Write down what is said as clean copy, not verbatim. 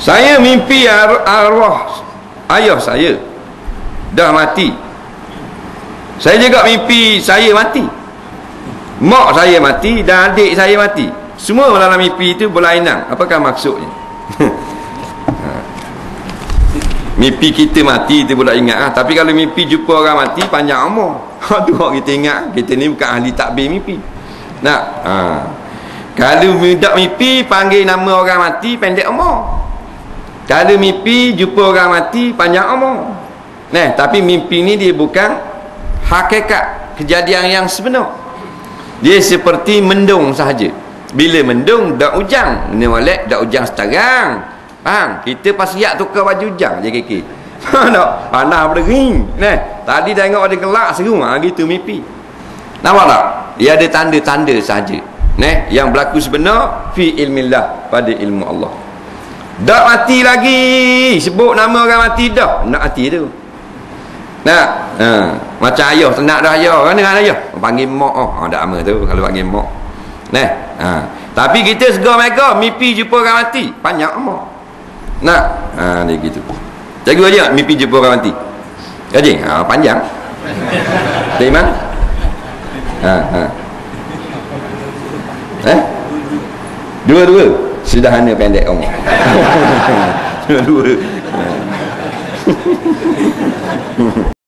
Saya mimpi arwah ayah saya dah mati. Saya juga mimpi saya mati, mak saya mati dan adik saya mati. Semua dalam mimpi itu berlainan. Apakah maksudnya? Mimpi kita mati itu pula ingat tapi kalau mimpi jumpa orang mati panjang umur. Tu kita ingat. Kita ni bukan ahli takbir mimpi. Kalau tak mimpi panggil nama orang mati pendek umur. Kalau mimpi jumpa orang mati panjang umur. Tapi mimpi ni dia bukan hakikat kejadian yang sebenar. Dia seperti mendung sahaja. Bila mendung dak hujang, ni molek dak hujang sekarang. Faham? Kita pas siap tukar baju hujang je kiki. Faham tak? Panas berdering. Tadi tengok ada gelap seru, gitu mimpi. Nampak tak? Dia ada tanda-tanda sahaja. Yang berlaku sebenar fi ilmillah, pada ilmu Allah. Tak mati lagi. Sebut nama orang mati dah. Nak mati tu. Macam ayah, senak dah ayah. Kan dengan ayah? Panggil mak. Dak lama tu kalau panggil mak. Tapi kita segar mereka mimpi jumpa orang mati panjang umur. Dia gitu. Cikgu aja mimpi jumpa orang mati. Kaji, panjang. Dari mana? Dua-dua. Sederhana pendek umur. Dua-dua.